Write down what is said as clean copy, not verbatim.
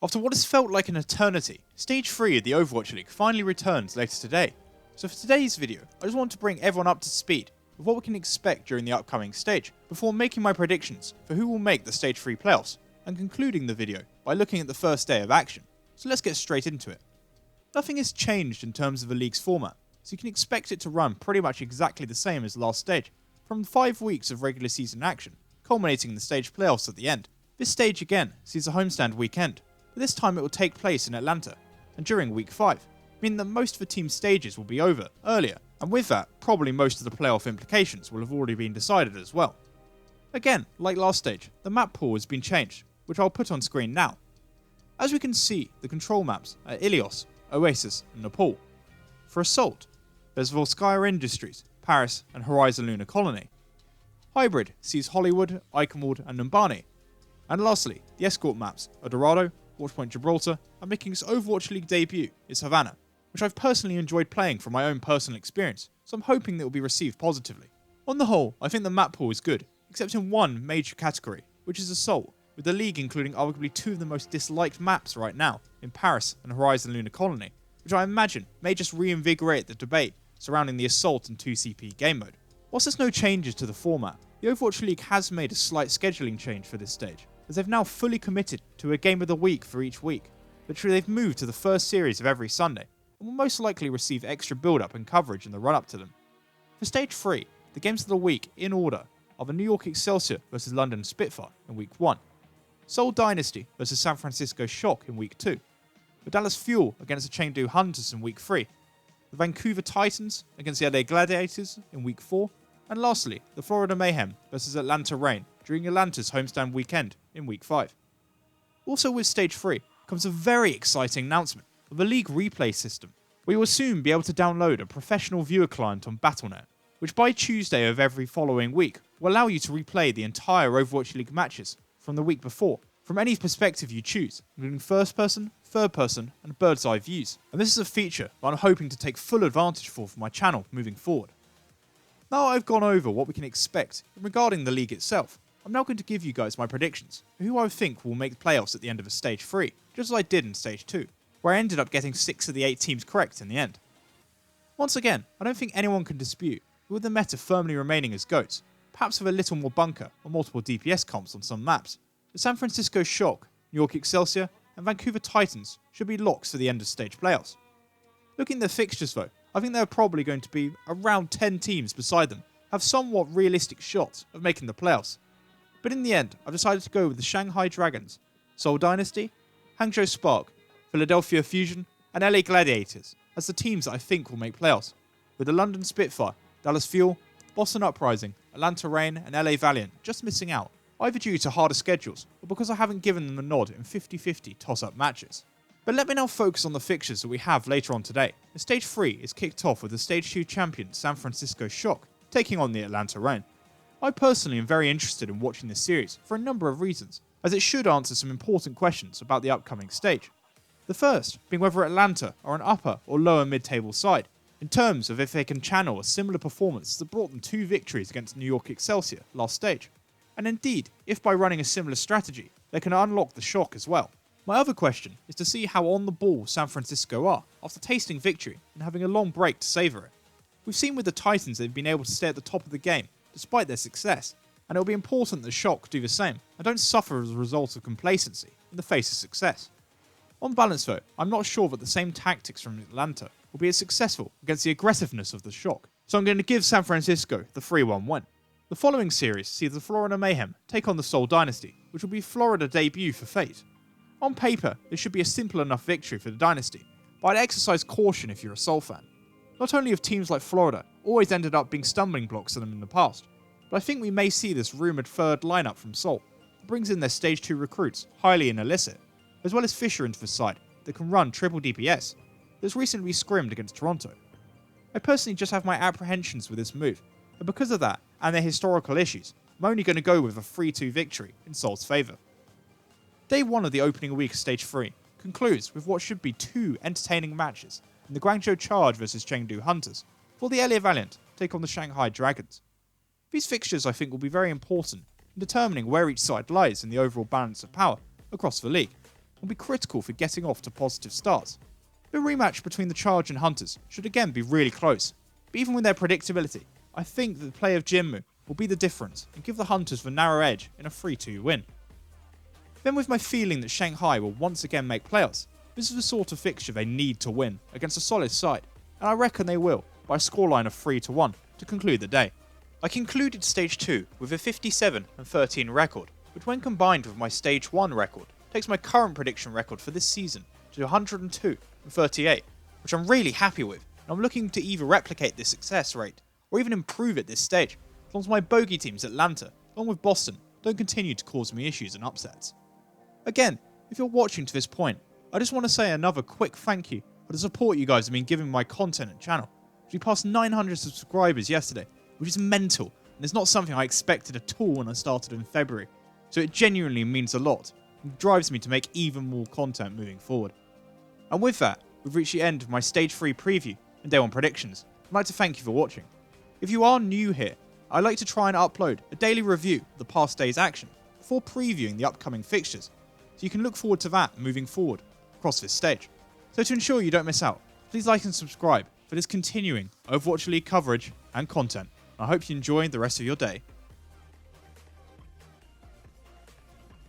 After what has felt like an eternity, Stage 3 of the Overwatch League finally returns later today. So for today's video, I just want to bring everyone up to speed with what we can expect during the upcoming stage, before making my predictions for who will make the Stage 3 playoffs, and concluding the video by looking at the first day of action. So let's get straight into it. Nothing has changed in terms of the league's format, so you can expect it to run pretty much exactly the same as the last stage, from 5 weeks of regular season action, culminating in the stage playoffs at the end. This stage again sees a homestand weekend, but this time it will take place in Atlanta, and during week 5, meaning that most of the team's stages will be over earlier, and with that, probably most of the playoff implications will have already been decided as well. Again, like last stage, the map pool has been changed, which I'll put on screen now. As we can see, the control maps are Ilios, Oasis, and Nepal. For Assault, there's Volskaya Industries, Paris, and Horizon Lunar Colony. Hybrid sees Hollywood, Iconwald, and Numbani. And lastly, the escort maps are Dorado, Watchpoint Gibraltar, and making its Overwatch League debut is Havana, which I've personally enjoyed playing from my own personal experience, so I'm hoping that it will be received positively. On the whole, I think the map pool is good, except in one major category, which is Assault, with the league including arguably 2 of the most disliked maps right now, in Paris and Horizon Lunar Colony, which I imagine may just reinvigorate the debate surrounding the Assault and 2CP game mode. Whilst there's no changes to the format, the Overwatch League has made a slight scheduling change for this stage, as they've now fully committed to a game of the week for each week. Literally, they've moved to the first series of every Sunday, and will most likely receive extra build-up and coverage in the run-up to them. For Stage 3, the games of the week, in order, are the New York Excelsior vs London Spitfire in Week 1, Seoul Dynasty vs San Francisco Shock in Week 2, the Dallas Fuel against the Chengdu Hunters in Week 3, the Vancouver Titans against the LA Gladiators in Week 4, and lastly, the Florida Mayhem vs Atlanta Reign during Atlanta's homestand weekend in Week 5. Also with Stage 3 comes a very exciting announcement of the League replay system, where you will soon be able to download a professional viewer client on Battle.net, which by Tuesday of every following week will allow you to replay the entire Overwatch League matches from the week before, from any perspective you choose, including first person, third person, and bird's eye views. And this is a feature that I'm hoping to take full advantage for my channel moving forward. Now I've gone over what we can expect regarding the league itself, I'm now going to give you guys my predictions for who I think will make the playoffs at the end of a Stage 3, just as I did in Stage 2, where I ended up getting 6 of the 8 teams correct in the end. Once again, I don't think anyone can dispute, with the meta firmly remaining as GOATs, perhaps with a little more bunker or multiple DPS comps on some maps, the San Francisco Shock, New York Excelsior, and Vancouver Titans should be locks for the end of stage playoffs. Looking at the fixtures though, I think there are probably going to be around 10 teams beside them have somewhat realistic shots of making the playoffs. But in the end, I've decided to go with the Shanghai Dragons, Seoul Dynasty, Hangzhou Spark, Philadelphia Fusion, and LA Gladiators as the teams that I think will make playoffs, with the London Spitfire, Dallas Fuel, Boston Uprising, Atlanta Reign, and LA Valiant just missing out, either due to harder schedules or because I haven't given them a nod in 50-50 toss-up matches. But let me now focus on the fixtures that we have later on today. And Stage 3 is kicked off with the Stage 2 champion San Francisco Shock taking on the Atlanta Reign. I personally am very interested in watching this series for a number of reasons, as it should answer some important questions about the upcoming stage. The first being whether Atlanta are an upper or lower mid-table side, in terms of if they can channel a similar performance that brought them 2 victories against New York Excelsior last stage, and indeed if by running a similar strategy they can unlock the Shock as well. My other question is to see how on the ball San Francisco are after tasting victory and having a long break to savour it. We've seen with the Titans they've been able to stay at the top of the game despite their success, and it will be important that Shock do the same and don't suffer as a result of complacency in the face of success. On balance though, I'm not sure that the same tactics from Atlanta will be as successful against the aggressiveness of the Shock, so I'm going to give San Francisco the 3-1 win. The following series sees the Florida Mayhem take on the Seoul Dynasty, which will be Florida debut for Fate. On paper, this should be a simple enough victory for the Dynasty, but I'd exercise caution if you're a Seoul fan. Not only have teams like Florida always ended up being stumbling blocks to them in the past, but I think we may see this rumoured third lineup from Seoul that brings in their Stage 2 recruits, highly illicit, as well as Fisher into the side that can run triple DPS that's recently scrimmed against Toronto. I personally just have my apprehensions with this move, and because of that and their historical issues, I'm only going to go with a 3-2 victory in Seoul's favour. Day 1 of the opening week of Stage 3 concludes with what should be 2 entertaining matches in the Guangzhou Charge vs Chengdu Hunters, for the LA Valiant take on the Shanghai Dragons. These fixtures I think will be very important in determining where each side lies in the overall balance of power across the league. will be critical for getting off to positive starts. The rematch between the Charge and Hunters should again be really close, but even with their predictability, I think that the play of Jinmu will be the difference and give the Hunters the narrow edge in a 3-2 win. Then with my feeling that Shanghai will once again make playoffs, this is the sort of fixture they need to win against a solid side, and I reckon they will by a scoreline of 3-1 to conclude the day. I concluded Stage 2 with a 57-13 record, which when combined with my Stage 1 record, takes my current prediction record for this season to 102-38, which I'm really happy with, and I'm looking to either replicate this success rate or even improve at this stage, as long as my bogey teams Atlanta, along with Boston, don't continue to cause me issues and upsets. Again, if you're watching to this point, I just want to say another quick thank you for the support you guys have been giving my content and channel. We passed 900 subscribers yesterday, which is mental, and it's not something I expected at all when I started in February, so it genuinely means a lot, and drives me to make even more content moving forward. And with that, we've reached the end of my Stage 3 preview and Day 1 predictions. I'd like to thank you for watching. If you are new here, I'd like to try and upload a daily review of the past day's action before previewing the upcoming fixtures, so you can look forward to that moving forward across this stage. So to ensure you don't miss out, please like and subscribe for this continuing Overwatch League coverage and content. I hope you enjoy the rest of your day.